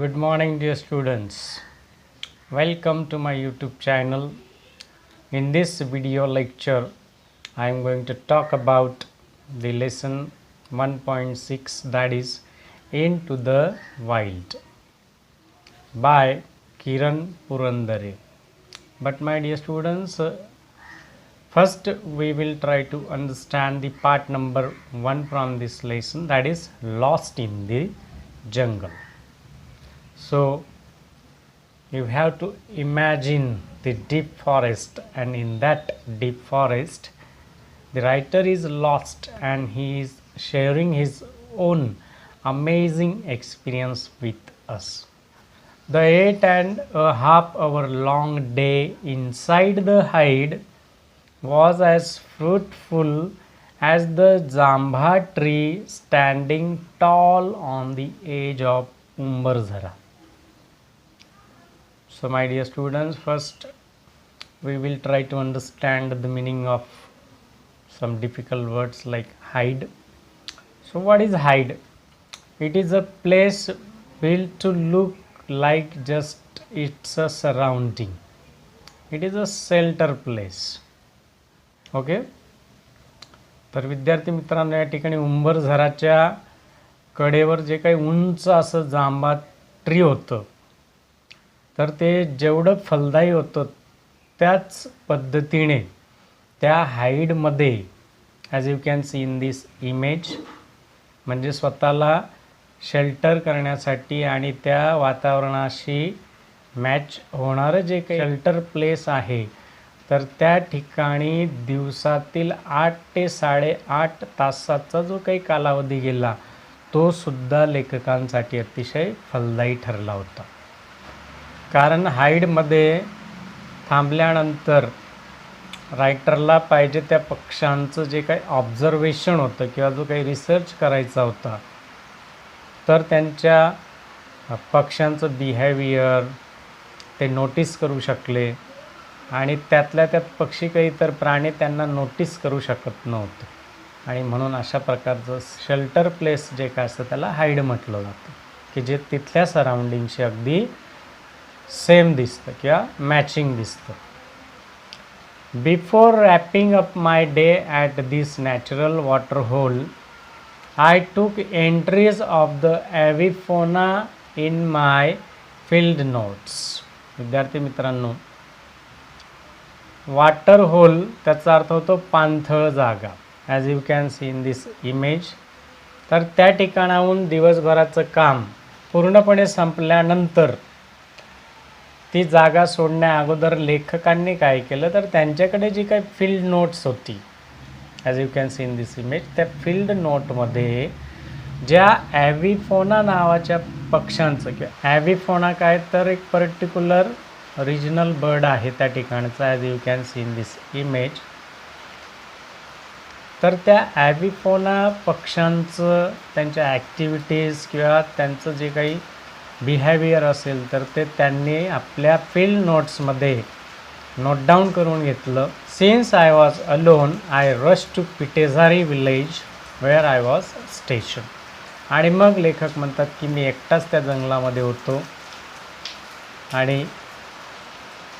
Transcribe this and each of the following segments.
Good morning, dear students. Welcome to my YouTube channel. In this video lecture, I am going to talk about the lesson 1.6, that is Into the Wild by Kiran Purandare. But my dear students, first we will try to understand the part number 1 from this lesson, that is Lost in the Jungle. So you have to imagine the deep forest, and in that deep forest the writer is lost and he is sharing his own amazing experience with us. The 8.5 hour long day inside the hide was as fruitful as the jamba tree standing tall on the edge of Umbarzara. So my dear students, first we will try to understand the meaning of some difficult words like hide. So what is hide? It is a place built to look like just it's a surrounding. It is a shelter place. Okay, तर विद्यार्थी मित्रांनो, या ठिकाणी उंबरझराच्या कडेवर जे काही उंच असं जांभा tree होतं, तर ते जेवढं फलदायी होतं त्याच पद्धतीने त्या हाईडमध्ये as you can see in this image, म्हणजे स्वतःला शेल्टर करण्यासाठी आणि त्या वातावरणाशी मॅच होणारं जे काही शेल्टर प्लेस आहे, तर त्या ठिकाणी दिवसातील 8 ते 8.5 तासाचा जो काही कालावधी गेला तो सुद्धा लेखकांसाठी अतिशय फलदायी ठरला होता. कारण हाईडमध्ये थांबल्यानंतर रायटरला पाहिजे त्या पक्ष्यांचं जे काही ऑब्झर्वेशन होतं किंवा जो काही रिसर्च करायचा होता, तर त्यांच्या पक्ष्यांचं बिहेवियर ते नोटीस करू शकले आणि त्यातल्या त्यात पक्षी काही इतर प्राणी त्यांना नोटीस करू शकत नव्हते, आणि म्हणून अशा प्रकारचं शेल्टर प्लेस जे काय असतं त्याला हाईड म्हटलं जातं, की जे तिथल्या सराउंडिंगशी अगदी सेम दिसतं किंवा मॅचिंग दिसतं. Before wrapping up my day at this natural water hole I took entries of the avifauna in my field notes. विद्यार्थी मित्रांनो, वॉटर होल त्याचा अर्थ होतो पाणथळ जागा, as you can see in this image. तर त्या ठिकाणाहून दिवसभराचं काम पूर्णपणे संपल्यानंतर ती जागा सोडण्या अगोदर लेखकांनी काय केलं, तर त्यांच्याकडे जी काही फील्ड नोट्स होती, as you can see in this image, त्या फील्ड नोटमध्ये ज्या ॲव्हिफोना नावाच्या पक्ष्यांचं, किंवा ॲव्हिफोना काय तर एक पर्टिक्युलर रिजनल बर्ड आहे त्या ठिकाणचा, as you can see in this image. तर त्या ॲव्हिफोना पक्ष्यांचं त्यांच्या ॲक्टिव्हिटीज किंवा त्यांचं जे काही बिहेवियर असेल तर ते त्यांनी आपल्या फील्ड नोट्समध्ये नोट डाऊन करून घेतलं. Since I was alone I rush to Pitezari village where I was station. आणि मग लेखक म्हणतात की मी एकटाच त्या जंगलामध्ये होतो आणि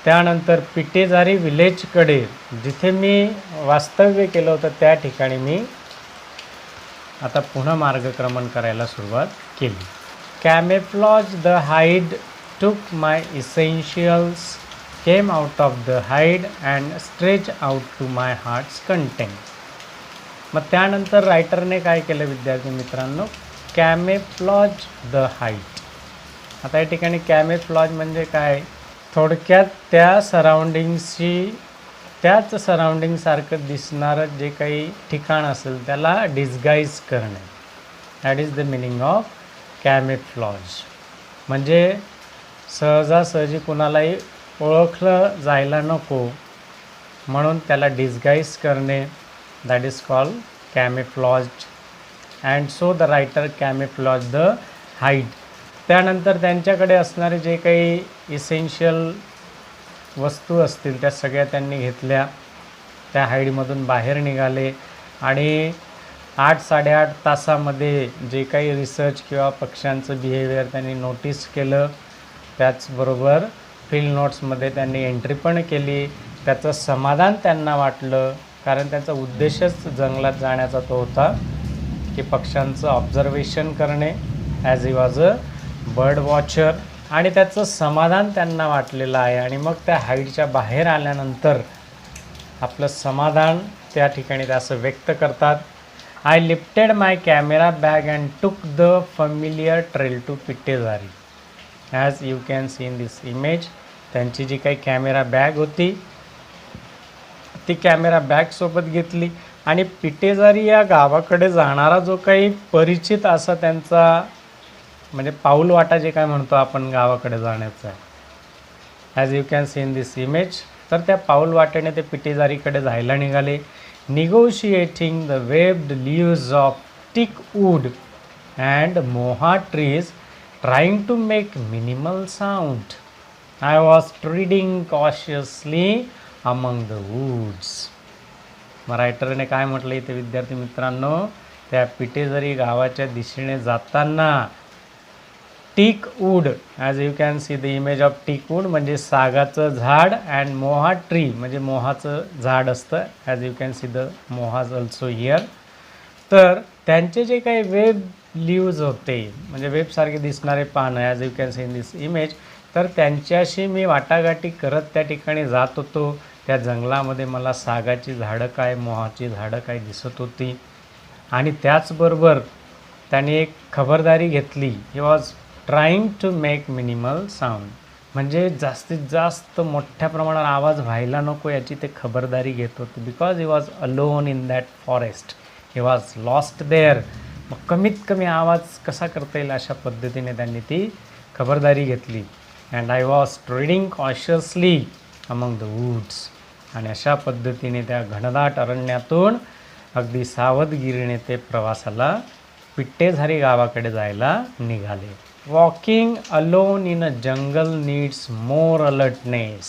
त्यानंतर पिटेझारी विलेजकडे, जिथे मी वास्तव्य केलं होतं त्या ठिकाणी मी आता पुन्हा मार्गक्रमण करायला सुरुवात केली. Camouflage the hide, took my essentials, came out of the hide and stretched out to my heart's content. मग त्यानंतर रायटरने काय केलं विद्यार्थी मित्रांनो, कॅमेफ्लॉज द हाईड. आता या ठिकाणी कॅमेफ्लॉज म्हणजे काय, थोडक्यात त्या सराउंडिंगशी, त्याच सराउंडिंगसारखं दिसणारं जे काही ठिकाण असेल त्याला डिस्गाईज करणे, that is the meaning of camouflage. म्हणजे सहजासहजी कुणालाही ओळखलं जायला नको म्हणून त्याला डिस्गाईज करणे, that is called camouflage. And so the writer camouflage the hide. त्यानंतर त्यांच्याकडे असणारे जे काही इसेन्शियल वस्तू असतील त्या सगळ्या त्यांनी घेतल्या, त्या हाईडमधून बाहेर निघाले आणि 8-8.5 तासामध्ये जे काही रिसर्च किंवा पक्ष्यांचं बिहेवियर त्यांनी नोटीस केलं, त्याचबरोबर फील्ड नोट्समध्ये त्यांनी एंट्री पण केली. त्याचं समाधान त्यांना वाटलं, कारण त्याचा उद्देशच जंगलात जाण्याचा तो होता की पक्ष्यांचं ऑब्झर्वेशन करणे, as he was a bird watcher. आणि त्याचं समाधान त्यांना वाटलेलं आहे. आणि मग त्या हाईडच्या बाहेर आल्यानंतर आपलं समाधान त्या ठिकाणी ते असं व्यक्त करतात. I lifted my camera bag and took the familiar trail to Pitezari. As you can see in this image, त्यांची जी काही कॅमेरा बॅग होती ती कॅमेरा बॅगसोबत घेतली आणि पिटेझारी या गावाकडे जाणारा जो काही परिचित असा त्यांचा म्हणजे पाऊल वाटा जे काय म्हणतो आपण गावाकडे जाण्याचा, as you can see in this image, तर त्या पाऊल वाटेने ते पिटेझारीकडे जायला निघाले. Negotiating the webbed leaves of teak wood and mahua trees, trying to make minimal sound. I was treading cautiously among the woods. मग रायटरने काय म्हटलं इथे विद्यार्थी मित्रांनो, त्या पिटेझारी गावाच्या दिशेने जाताना teak wood, as you can see the image of teak wood म्हणजे सागाचं झाड, अँड मोहा ट्री म्हणजे मोहाचं झाड असतं, as you can see the mahuas also here. तर त्यांचे जे काही वेब लीव्ज होते म्हणजे वेबसारखे दिसणारे पानं, as you can see in this image, तर त्यांच्याशी मी वाटाघाटी करत त्या ठिकाणी जात होतो. त्या जंगलामध्ये मला सागाची झाडं काय, मोहाची झाडं काय दिसत होती. आणि त्याचबरोबर त्याने एक खबरदारी घेतली, he was trying to make minimal sound, म्हणजे जास्तीत जास्त मोठ्या प्रमाणात आवाज व्हायला नको याची ते खबरदारी घेत होते. Because he was alone in that forest, he was lost there. मग कमीत कमी आवाज कसा करता येईल अशा पद्धतीने त्यांनी ती खबरदारी घेतली. And I was treading cautiously among the woods, आणि अशा पद्धतीने त्या घनदाट अरण्यातून अगदी सावधगिरीने ते प्रवासाला पिट्टेझारी गावाकडे जायला निघाले. Walking alone in a jungle needs more alertness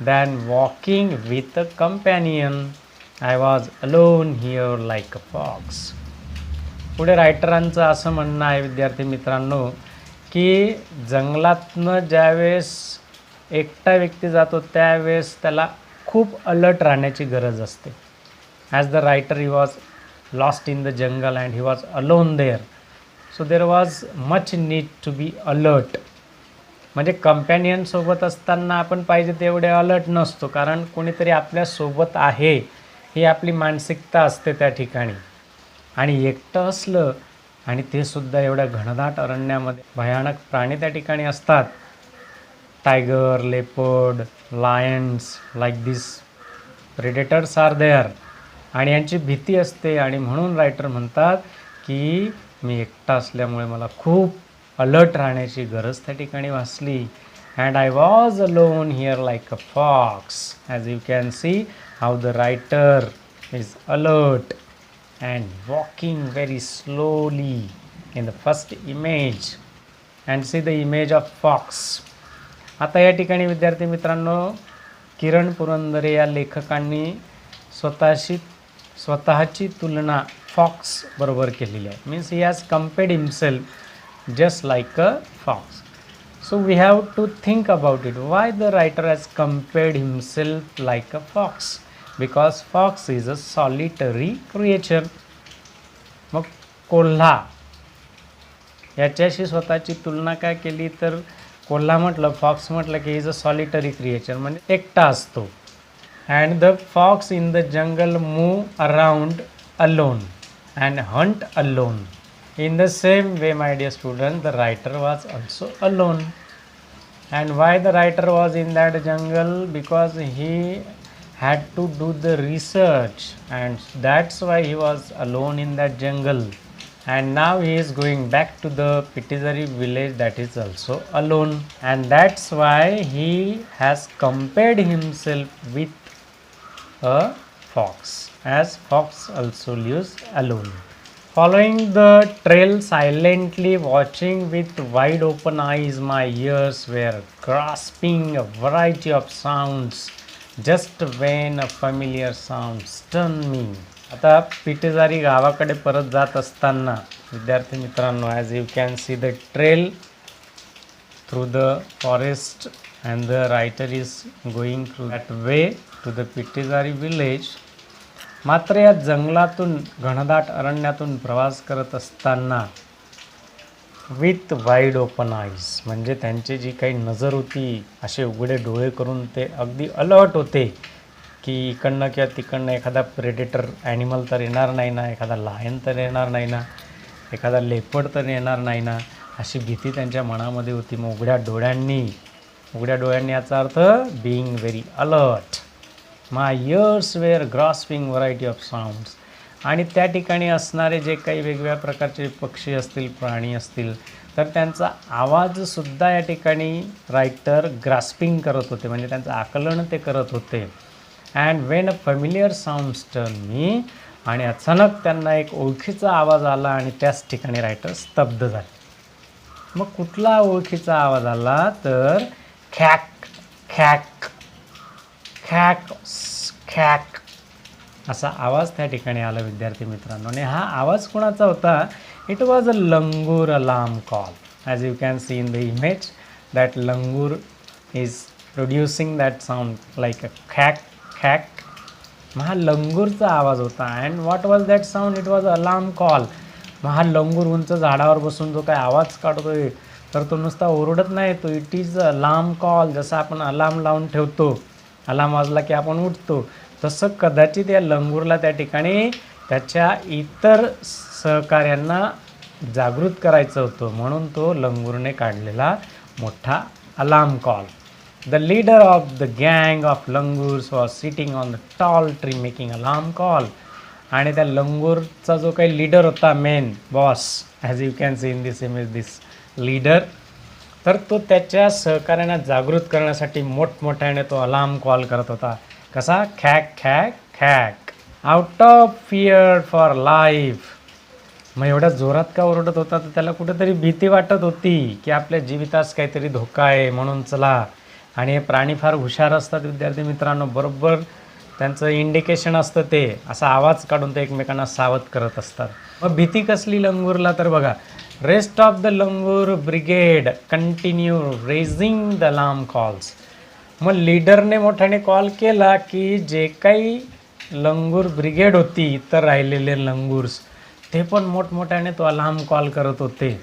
than walking with a companion. I was alone here like a fox. पुढे रायटरांचं असं म्हणणं आहे विद्यार्थी मित्रांनो की जंगलातनं ज्यावेळेस एकटा व्यक्ती जातो त्यावेळेस त्याला खूप अलर्ट राहण्याची गरज असते. As the writer he was lost in the jungle and he was alone there, so there was much need to be alert. म्हणजे कंपॅनियनसोबत असताना आपण पाहिजे तेवढे अलर्ट नसतो, कारण कोणीतरी आपल्यासोबत आहे ही आपली मानसिकता असते त्या ठिकाणी. आणि एकटं असलं आणि ते सुद्धा एवढ्या घनदाट अरण्यामध्ये भयानक प्राणी त्या ठिकाणी असतात, tiger, leopard, lions, like this predators are there, आणि यांची भीती असते. आणि म्हणून रायटर म्हणतात की मी एकटा असल्यामुळे मला खूप अलर्ट राहण्याची गरज त्या ठिकाणी भासली. And I was alone here like a fox. As you can see how the writer is alert and walking very slowly in the first image, and see the image of fox. आता या ठिकाणी विद्यार्थी मित्रांनो किरण पुरंदरे या लेखकांनी स्वतःची तुलना fox बरोबर केलेली आहे. Means he has compared himself just like a fox. So we have to think about it, why the writer has compared himself like a fox, because fox is a solitary creature. मग कोल्हा याच्याशी स्वतःची तुलना काय केली तर कोल्हा म्हटलं, फॉक्स म्हटलं की इज अ सॉलिटरी क्रिएचर म्हणजे एकटा असतो. And the fox in the jungle move around alone and hunt alone. In the same way my dear student, the writer was also alone. And why the writer was in that jungle, because he had to do the research, and that's why he was alone in that jungle. And now he is going back to the Pitizari village, that is also alone, and that's why he has compared himself with a fox, as fox also lives alone. Following the trail silently, watching with wide open eyes, my ears were grasping a variety of sounds. Just when a familiar sound stunned me, आता पिटेजारी गावाकडे परत जात असताना विद्यार्थी मित्रांनो, as you can see the trail through the forest and the writer is going through that way to the Pitezari village. मात्र या जंगलातून घनदाट अरण्यातून प्रवास करत असताना विथ वाईड ओपन आईज, म्हणजे त्यांची जी काही नजर होती असे उघडे डोळे करून ते अगदी अलर्ट होते की इकडनं किंवा तिकडनं एखादा प्रेडेटर ॲनिमल तर येणार नाही ना, एखादा लायन तर येणार नाही ना, एखादा लेपर्ड तर येणार नाही ना, अशी भीती त्यांच्या मनामध्ये होती. मग उघड्या डोळ्यांनी याचा अर्थ being very alert. My ears were grasping variety of sounds. आणि त्या ठिकाणी असणारे जे काही वेगवेगळ्या प्रकारचे पक्षी असतील, प्राणी असतील, तर त्यांचा आवाजसुद्धा या ठिकाणी रायटर ग्रास्पिंग करत होते, म्हणजे त्यांचं आकलन ते करत होते. And when a familiar sounds turn me, आणि अचानक त्यांना एक ओळखीचा आवाज आला आणि त्याच ठिकाणी रायटर स्तब्ध झाले. मग कुठला ओळखीचा आवाज आला तर खॅक खॅक खॅक खॅक असा आवाज त्या ठिकाणी आला विद्यार्थी मित्रांनो. आणि हा आवाज कोणाचा होता? It was a langur alarm call. As you can see in the image that langur is producing that sound like a खॅक खॅक. मग हा लंगूरचा आवाज होता. And what was that sound? It was alarm call. मग हा लंगूर उंच झाडावर बसून जो काय आवाज काढतोय तर तो नुसता ओरडत नाही, तो इट इज अलार्म कॉल. जसं आपण अलार्म लावून ठेवतो, अलार्म वाजला की आपण उठतो, तसं कदाचित या लंगूरला त्या ठिकाणी त्याच्या इतर सहकार्यांना जागृत करायचं होतं, म्हणून तो लंगूरने काढलेला मोठा alarm call. The leader of the गँग of langurs was sitting on the tall tree making alarm call. आणि त्या लंगूरचा जो काही लीडर होता, main boss, as you can see in this image this leader, तर तो त्याच्या सहकार्यांना जागृत करण्यासाठी मोठमोठ्याने तो अलार्म कॉल करत होता. कसा? खॅक खॅक खॅक. Out of fear for life. मग एवढ्या जोरात का ओरडत होता? तर त्याला कुठेतरी भीती वाटत होती की आपल्या जीवितास काहीतरी धोका आहे, म्हणून चला. आणि हे प्राणी फार हुशार असतात विद्यार्थी मित्रांनो, बरोबर त्यांचं इंडिकेशन असतं, ते असा आवाज काढून ते एकमेकांना सावध करत असतात. मग भीती कसली लंगूरला? तर बघा, rest of the langur brigade continue raising the alarm calls. मग लीडरने मोठ्याने कॉल केला की जे काही लंगूर ब्रिगेड होती, इतर राहिलेले लंगूर्स, ते पण मोठमोठ्याने तो अलार्म कॉल करत होते.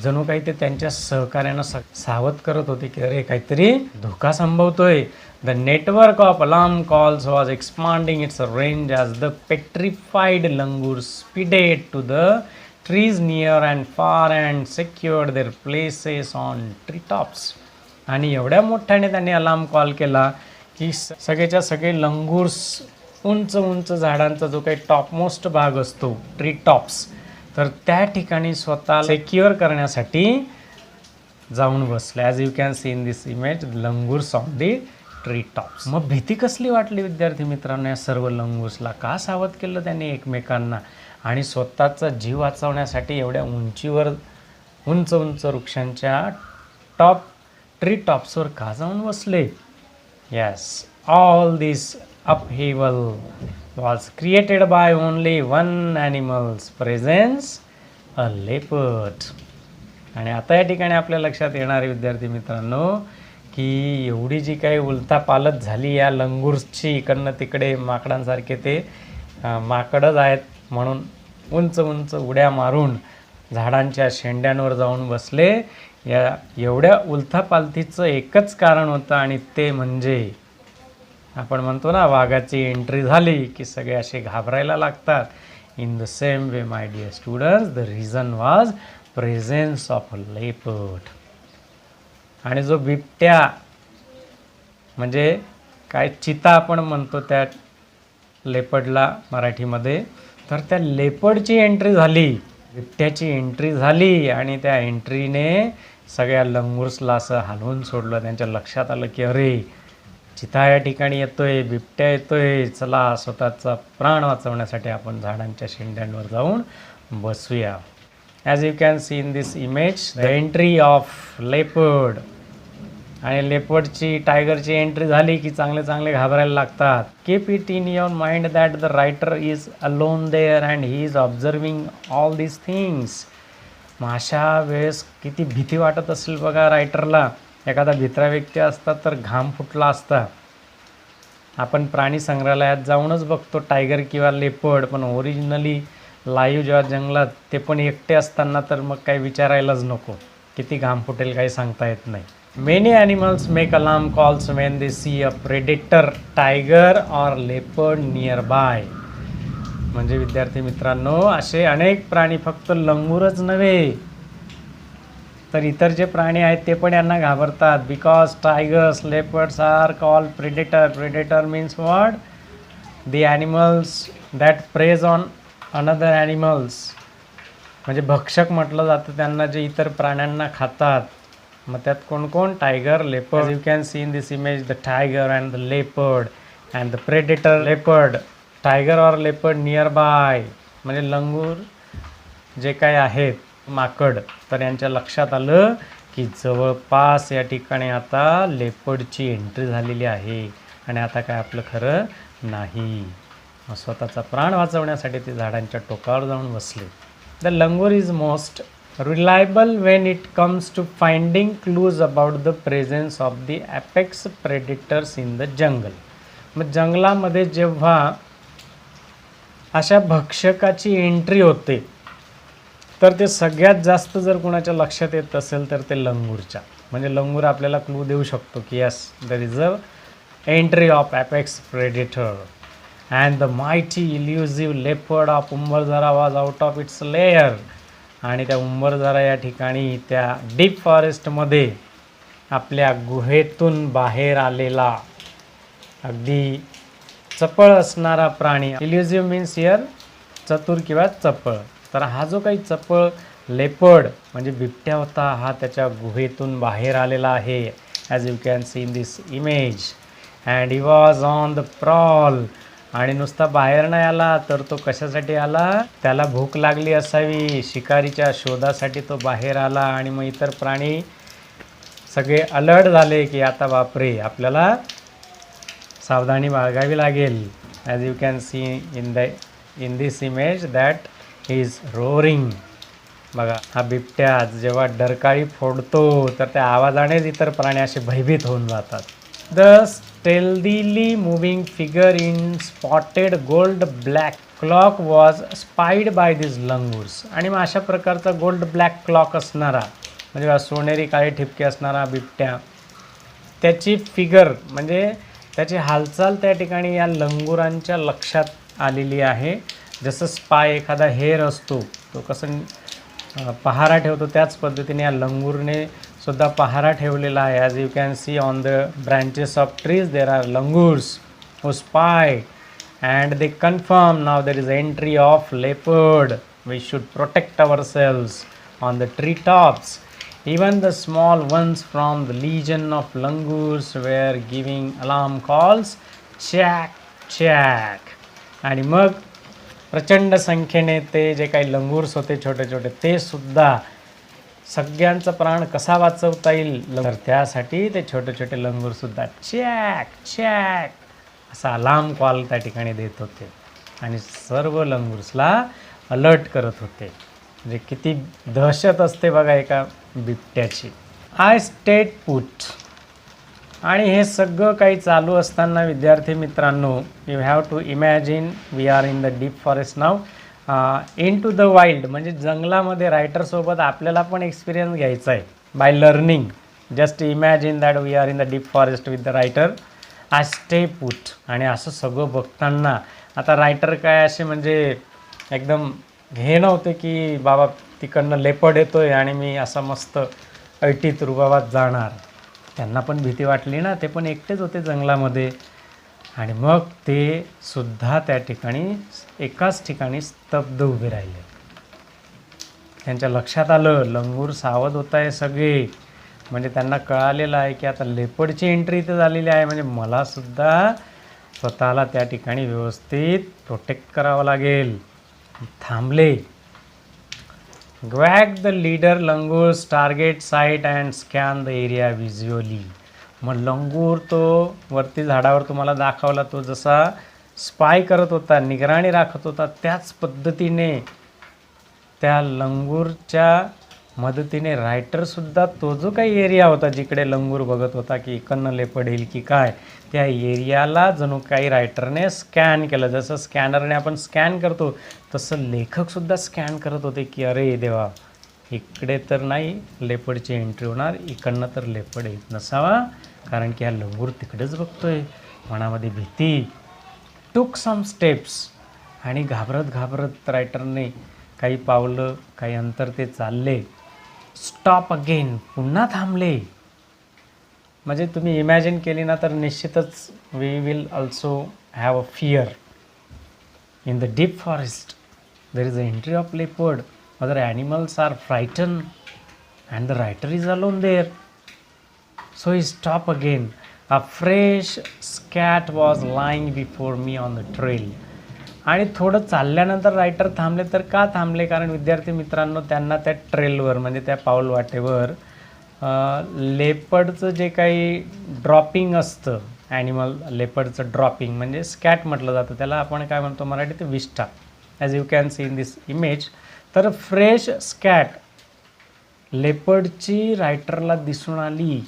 जणू काही ते त्यांच्या सहकार्यांना सावध करत होते की अरे काहीतरी धोका संभवतोय. The network of alarm calls was expanding its range as the petrified langur speeded to the trees near and far and secured their places on tree tops. आणि एवढ्या मोठ्याने त्यांनी अलार्म कॉल केला की सगळेच्या सगळे लंगूर्स उंच उंच झाडांचा जो काही टॉपमोस्ट भाग असतो, ट्री टॉप्स, तर त्या ठिकाणी स्वतः सेक्युअर करण्यासाठी जाऊन बसले. As you can see in this image langurs on the tree tops. मग भीती कसली वाटली विद्यार्थी मित्रांनो या सर्व लंगूर्सला? का सावध केलं त्यांनी एकमेकांना? आणि स्वतःचा जीव वाचवण्यासाठी एवढ्या उंचीवर उंच उंच वृक्षांच्या ट्री टॉप्सवर का जाऊन बसले? Yes, all this upheaval was created by only one animal's presence, a leopard. आणि आता या ठिकाणी आपल्या लक्षात येणारे विद्यार्थी मित्रांनो की एवढी जी काही उलथापालथ झाली या लंगूर्सची, इकडनं तिकडे माकडांसारखे ते माकडच आहेत म्हणून उंच उंच उड्या मारून झाडांच्या शेंड्यांवर जाऊन बसले. या एवढ्या उलथापालथीचं एकच कारण होतं, आणि ते म्हणजे आपण म्हणतो ना, वाघाची एंट्री झाली की सगळे असे घाबरायला लागतात. In the same way my dear students, the reason was presence of a leopard. आणि जो बिबट्या, म्हणजे काय चिता आपण म्हणतो त्या लेपर्डला मराठीमध्ये, तर त्या लेपर्डची एंट्री झाली, बिबट्याची एंट्री झाली. आणि त्या एंट्रीने सगळ्या लंगूर्सला असं हलवून सोडलं. त्यांच्या लक्षात आलं की अरे चिता या ठिकाणी येतोय, बिबट्या येतोय, चला स्वतःचा प्राण वाचवण्यासाठी आपण झाडांच्या शेंड्यांवर जाऊन बसूया. As you can see in this image the entry of leopard आणि लेपर्डची टायगरची एंट्री झाली की चांगले चांगले घाबरायला लागतात. Keep it in your mind that the writer is alone there and he is observing all these things. मग अशा वेळेस किती भीती वाटत असेल बघा रायटरला. एखादा भित्रा व्यक्ती असता तर घाम फुटला असता. आपण प्राणी संग्रहालयात जाऊनच बघतो टायगर किंवा लेपर्ड, पण ओरिजिनली लाईव्ह जेव्हा जंगलात ते पण एकटे असताना तर मग काही विचारायलाच नको, किती घाम फुटेल काही सांगता येत नाही. Many animals make alarm calls when they see a predator tiger or leopard nearby. म्हणजे विद्यार्थी मित्रांनो, असे अनेक प्राणी, फक्त लंगूरच नव्हे तर इतर जे प्राणी आहेत ते पण यांना घाबरतात. Because tigers leopards are called predator. Predator means what? The animals that preys on another animals. म्हणजे भक्षक म्हटलं जातं त्यांना, जे इतर प्राण्यांना खातात. मग त्यात कोण कोण? Tiger, leopard. You can see in this image the tiger and the leopard and the predator leopard. Tiger or leopard nearby. म्हणजे लंगूर जे काय आहेत, माकड, तर यांच्या लक्षात आलं की जवळपास या ठिकाणी आता लेपर्डची एंट्री झालेली आहे आणि आता काय आपलं खरं नाही. मग स्वतःचा प्राण वाचवण्यासाठी ते झाडांच्या टोकावर जाऊन बसले. The langur is most reliable when it comes to finding clues about the presence of the apex predators in the jungle. मग जंगलामध्ये जेव्हा अशा भक्षकाची एंट्री होते तर ते सगळ्यात जास्त जर कुणाच्या लक्षात येत असेल तर ते लंगूरच्या. म्हणजे लंगूर आपल्याला क्लू देऊ शकतो की yes, there is a entry of apex predator and the mighty elusive leopard of Umbarzara was out of its lair. आणि त्या उंबरझरा या ठिकाणी त्या डीप फॉरेस्टमध्ये आपल्या गुहेतून बाहेर आलेला अगदी चपळ असणारा प्राणी. इल्युझिव्ह मीन्स हिअर चतुर किंवा चपळ. तर हा जो काही चपळ लेपर्ड म्हणजे बिबट्या होता, हा त्याच्या गुहेतून बाहेर आलेला आहे, as you can see in this image. And he was on the prowl. आणि नुसता बाहेर नाही आला तर तो कशासाठी आला? त्याला भूक लागली असावी, शिकारीच्या शोधासाठी तो बाहेर आला. आणि मग इतर प्राणी सगळे अलर्ट झाले की आता बापरे, आपल्याला सावधानी बाळगावी लागेल. As you can see in this image that is roaring. बघा, हा बिबट्या जेव्हा डरकाळी फोडतो तर त्या आवाजानेच इतर प्राणी असे भयभीत होऊन जातात. The stealthily moving figure in spotted gold black cloak was spied by this langurs. आणि मग अशा प्रकारचा गोल्ड ब्लॅक क्लॉक असणारा, म्हणजे सोनेरी काळे ठिपके असणारा बिबट्या, त्याची फिगर म्हणजे त्याची हालचाल त्या ठिकाणी या लंगुरांच्या लक्षात आलेली आहे. जसं स्पाय एखादा हेर असतो, तो कसं पहारा ठेवतो, त्याच पद्धतीने या लंगूरने सुद्धा पहारा ठेवलेला आहे. As you can see on the branches of trees there are langurs who spy and they confirm now there is entry of leopard. We should protect ourselves on the tree tops. Even the small ones from the legion of langurs were giving alarm calls, check check. आणि मग प्रचंड संख्येने ते जे काही langurs होते छोटे छोटे, ते सुद्धा सगळ्यांचा प्राण कसा वाचवता येईल तर त्यासाठी ते छोटे छोटे लंगूरसुद्धा चॅक चॅक असा अलार्म कॉल त्या ठिकाणी देत होते आणि सर्व लंगूर्सला अलर्ट करत होते. म्हणजे किती दहशत असते बघा एका बिबट्याची. I stayed put. आणि हे सगळं काही चालू असताना विद्यार्थी मित्रांनो, you have to imagine we are in the deep forest now, into the wild. म्हणजे जंगलामध्ये रायटरसोबत आपल्याला पण एक्सपिरियन्स घ्यायचा आहे by learning. Just imagine that we are in the deep forest with the writer. I stay put. आणि असं सगळं बघताना आता रायटर काय असे म्हणजे एकदम हे नव्हते की बाबा तिकडनं लेपर्ड येतोय आणि मी असा मस्त ऐटीत रुबाबात जाणार. त्यांना पण भीती वाटली ना, ते पण एकटेच होते जंगलामध्ये. आणि मग ते सुद्धा त्या ठिकाणी एकाच ठिकाणी स्तब्ध उभे राहिले. त्यांच्या लक्षात आलं लंगूर सावध होत आहे सगळे. म्हणजे त्यांना कळालेलं आहे की आता लेपर्डची एंट्री इथं झालेली आहे, म्हणजे मला सुद्धा स्वतःला त्या ठिकाणी व्यवस्थित प्रोटेक्ट करावं लागेल. थांबले. ग्वॅग the leader langurs target sight and scan the area visually. मग लंगूर तो वरती झाडावर तुम्हाला दाखवला, तो जसा स्पाय करत होता, निगराणी राखत होता, त्याच पद्धतीने त्या लंगूरच्या मदतीने रायटरसुद्धा तो जो काही एरिया होता जिकडे लंगूर बघत होता की इकडनं लेपर्ड येईल की काय, त्या एरियाला जणू काही रायटरने स्कॅन केलं. जसं स्कॅनरने आपण स्कॅन करतो तसं लेखकसुद्धा स्कॅन करत होते की अरे देवा, इकडे तर नाही लेपर्डची एंट्री होणार, इकडनं तर लेपर्ड येत नसावा, कारण की हा लंगूर तिकडेच बघतोय. मनामध्ये भीती. टूक सम स्टेप्स, आणि घाबरत घाबरत रायटरने काही पावलं, काही अंतर ते चालले. स्टॉप अगेन, पुन्हा थांबले. म्हणजे तुम्ही इमॅजिन केली ना तर निश्चितच we will also have a fear. In the deep forest there is a entry of leopard, other animals are frighten and the writer is alone there. So he stopped again. A fresh scat was lying before me on the trail. आणि थोडं चालल्यानंतर writer थांबले. तर का थांबले? कारण विद्यार्थी मित्रांनो, त्यांना त्या ट्रेलवर म्हणजे त्या पाऊल वाटेवर लेपर्डचं जे काही ड्रॉपिंग असतं, ॲनिमल लेपर्डचं ड्रॉपिंग म्हणजे स्कॅट म्हटलं जातं त्याला, आपण काय म्हणतो मराठीत विष्ठा, as you can see in this image. तर फ्रेश स्कॅट लेपर्डची रायटरला दिसून आली.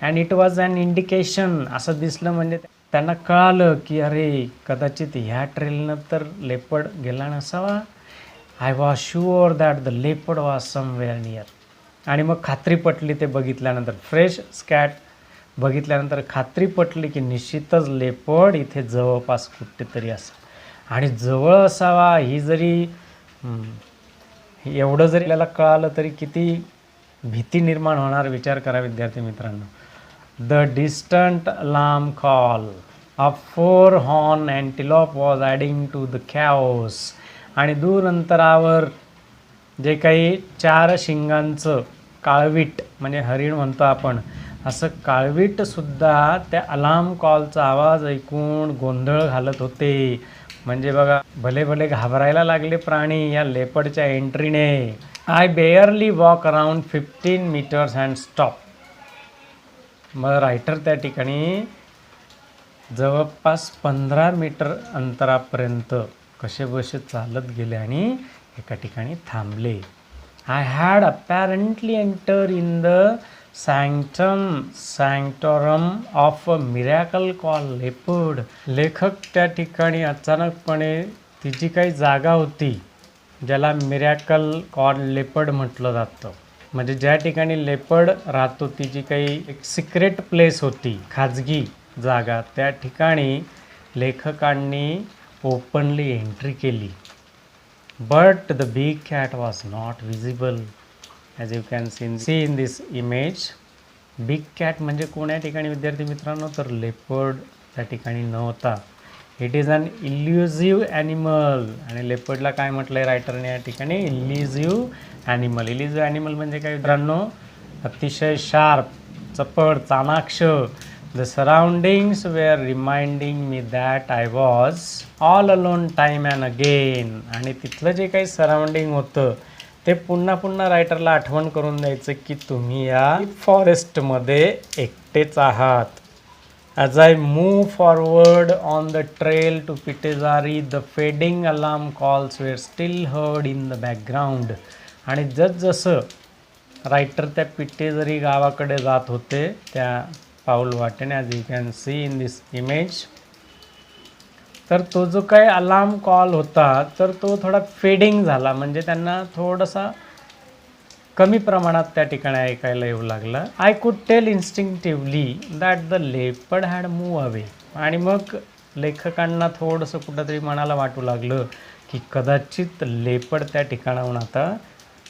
And it was an indication, असं दिसलं म्हणजे त्यांना कळालं की अरे कदाचित ह्या ट्रेलनं तर लेपर्ड गेला नसावा. I was sure that the leopard was somewhere near. आणि मग खात्री पटली ते बघितल्यानंतर, फ्रेश स्कॅट बघितल्यानंतर खात्री पटली की निश्चितच लेपर्ड इथे जवळपास कुठेतरी असावा. आणि जवळ असावा ही जरी एवढं जरी आपल्याला कळालं तरी किती भीती निर्माण होणार, विचार करा विद्यार्थी मित्रांनो. The distant alarm call of 4 horn antelope was adding to the chaos. आणि दूर अंतरावर जे काही 4 शिंगांचं काळवीट म्हणजे हरिण म्हणतो आपण, असं काळवीटसुद्धा त्या अलार्म कॉलचा आवाज ऐकून गोंधळ घालत होते. म्हणजे बघा, भले भले घाबरायला लागले प्राणी या लेपर्डच्या एंट्रीने. I barely walk around 15 meters and stop. मग रायटर त्या ठिकाणी जवळपास 15 मीटर अंतरापर्यंत कसे बसे चालत गेले आणि एका ठिकाणी थांबले. I had apparently enter in the sanctorum of a miracle call leopard. लेखक त्या ठिकाणी अचानकपणे ती जी काही जागा होती ज्याला मिरॅकल कॉल लेपर्ड म्हटलं जातं, म्हणजे ज्या ठिकाणी लेपर्ड राहतो ती जी काही एक सिक्रेट प्लेस होती, खाजगी जागा, त्या ठिकाणी लेखकांनी ओपनली एंट्री केली. But the big cat was not visible, as you can see in this image. Big cat म्हणजे कोण या ठिकाणी विद्यार्थी मित्रांनो? तर लेपर्ड त्या ठिकाणी नव्हता. It is an elusive animal. आणि लेपर्डला काय म्हटलं आहे रायटरने या ठिकाणी? इल्युझिव्ह ॲनिमल. इल्युझिव्ह ॲनिमल म्हणजे काय मित्रांनो? अतिशय शार्प, चपळ, चाणाक्ष. The surroundings were reminding me that I was all alone time and again. आणि तिथलं जे काही सराउंडिंग होतं ते पुन्हा पुन्हा रायटरला आठवण करून द्यायचं की तुम्ही या फॉरेस्टमध्ये एकटेच आहात. As I move forward on the trail to Pitezari, the fading alarm calls were still heard in the background. आणि जसजसं रायटर त्या पिटेझरी गावाकडे जात होते त्या पाऊल वाटेने, as you can see in this image, तर तो जो काही अलार्म कॉल होता तर तो थोडा फेडिंग झाला, म्हणजे त्यांना थोडासा कमी प्रमाणात त्या ठिकाणी ऐकायला येऊ लागला. I could tell instinctively that the leopard had move away. आणि मग लेखकांना थोडंसं कुठंतरी मनाला वाटू लागलं की कदाचित लेपर्ड त्या ठिकाणाहून आता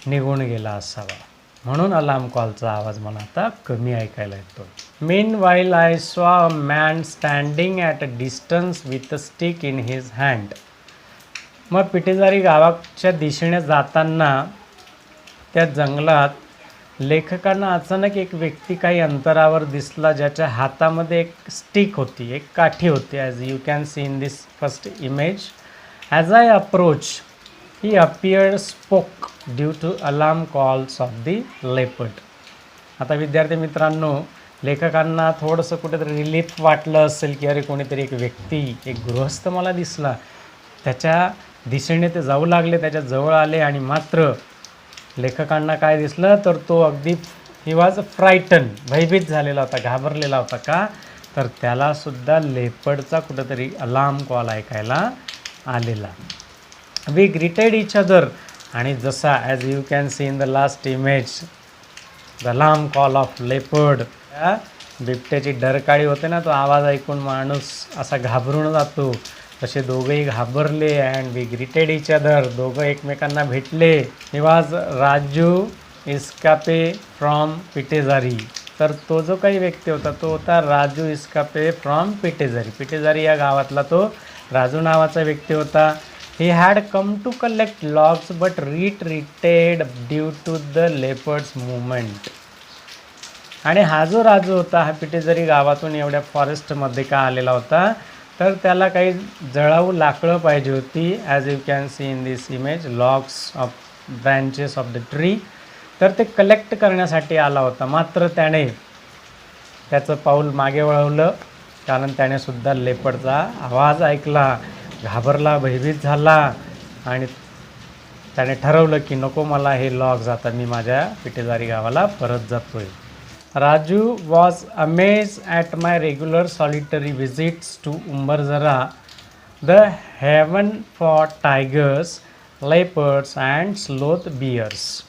निघून गेला असावा, म्हणून अलार्म कॉलचा आवाज मला आता कमी ऐकायला येतो. मीन while I saw a man standing at a distance with a stick in his hand. मग पिटेझारी गावाच्या दिशेने जाताना त्या जंगलात लेखकांना अचानक एक व्यक्ती काही अंतरावर दिसला, ज्याच्या हातामध्ये एक स्टिक होती, एक काठी होती, as you can see in this first image. As I approach he appeared spooked due to alarm calls of the leopard. आता विद्यार्थी मित्रांनो, लेखकांना थोडंसं कुठेतरी रिलीफ वाटलं असेल की अरे कोणीतरी एक व्यक्ती, एक गृहस्थ मला दिसला, त्याच्या दिशेने ते जाऊ लागले, त्याच्या जवळ आले आणि मात्र लेखकांना काय दिसलं तर तो अगदी ही वॉज फ्रायटन, भयभीत झालेला होता, घाबरलेला होता. का तर त्यालासुद्धा लेपर्डचा कुठंतरी अलार्म कॉल ऐकायला आलेला. वी ग्रीटेड इच अदर, आणि जसा as you can see in the last image the alarm call of leopard, त्या बिबट्याची डरकाळी होते ना, तो आवाज ऐकून माणूस असा घाबरून जातो, तसे दोघंही घाबरले. And we greeted each other, दोघं एकमेकांना भेटले. He was Raju Iskape from Pitezari. तर तो जो काही व्यक्ती होता तो होता राजू इस्कापे फ्रॉम पिटेजारी. पिटेजारी या गावातला तो राजू नावाचा व्यक्ती होता. He had come to collect logs but retreated due to the leopard's movement. आणि हा जो राजू होता हा पिटेजारी गावातून एवढ्या फॉरेस्टमध्ये का आलेला होता तर त्याला काही जळाऊ लाकडं पाहिजे होती. As you can see in this image logs of branches of the tree. तर ते कलेक्ट करण्यासाठी आला होता. मात्र त्याने त्याचं पाऊल मागे वळवलं कारण त्याने सुद्धा लेपर्डचा आवाज ऐकला, घाबरला, भयभीत झाला आणि त्याने ठरवलं की नको मला हे लॉग्स, आता मी माझ्या पिटेजारी गावाला परत जातोय. Raju was amaze at my regular solitary visits to Umbarzara, the haven for tigers, leopards and sloth bears.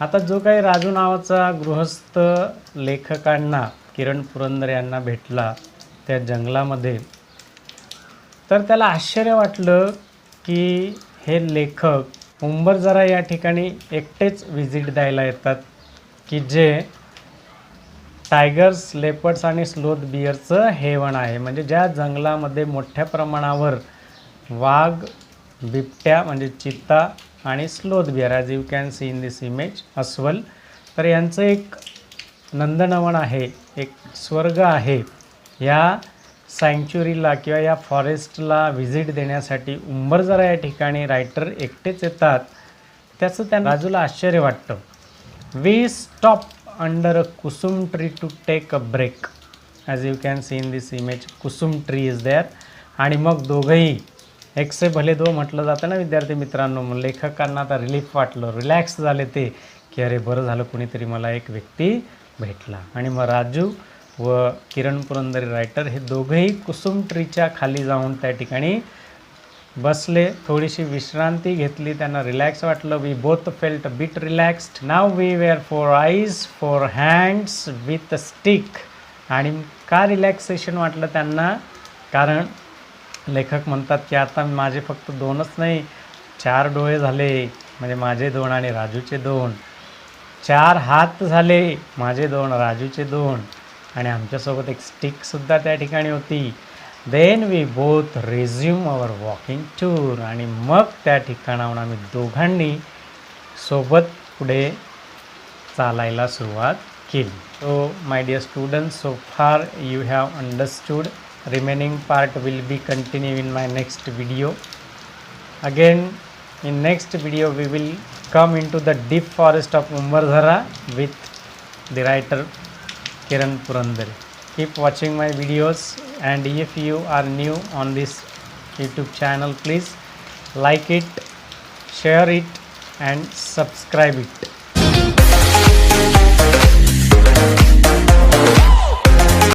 आता जो काही राजू नावाचा गृहस्थ लेखकांना, किरण पुरंदरे यांना भेटला त्या जंगलामध्ये, तर त्याला आश्चर्य वाटलं की हे लेखक उंबरझरा या ठिकाणी एकटेच व्हिजिट द्यायला येतात की जे टायगर्स, लेपर्ड्स आणि स्लोथ बियरचं हेवन आहे. म्हणजे ज्या जंगलामध्ये मोठ्या प्रमाणावर वाघ, बिबट्या म्हणजे चित्ता आणि sloth beer, as you can see in this image अस्वल, तर यांचं एक नंदनवन आहे, एक स्वर्ग आहे. या सँक्च्युरीला किंवा या फॉरेस्टला व्हिजिट देण्यासाठी उंबरझरा या ठिकाणी रायटर एकटेच येतात. त्याचं त्या राजूला आश्चर्य वाटतं. We stop under a kusum tree to take a break. As you can see in this image kusum tree is there. आणि मग दोघंही एक से भले दो म्हटलं जातं ना विद्यार्थी मित्रांनो. लेखकांना आता रिलीफ वाटलं, रिलॅक्स झाले ते की अरे बरं झालं कोणीतरी मला एक व्यक्ती भेटला. आणि मग राजू व किरण पुरंदरे रायटर हे दोघंही कुसुम ट्रीच्या खाली जाऊन त्या ठिकाणी बसले, थोडीशी विश्रांती घेतली, त्यांना रिलॅक्स वाटलं. We both felt bit relaxed. Now we were 4 eyes 4 hands with a stick. आणि का रिलॅक्सेशन वाटलं त्यांना, कारण लेखक म्हणतात की आता माझे फक्त 2च नाही 4 डोळे झाले, म्हणजे माझे 2 आणि राजूचे 2, 4 हात झाले, माझे 2 राजूचे 2, आणि आमच्यासोबत एक स्टिकसुद्धा त्या ठिकाणी होती. Then we both resume our walking tour. आणि मग त्या ठिकाणाहून आम्ही दोघांनी सोबत पुढे चालायला सुरुवात केली. So my dear students, so far you have understood. Remaining part will be continue in my next video. Again in next video we will come into the deep forest of Umbarzara with the writer Kiran Purandare. Keep watching my videos, and if you are new on this YouTube channel, please like it, share it and subscribe it.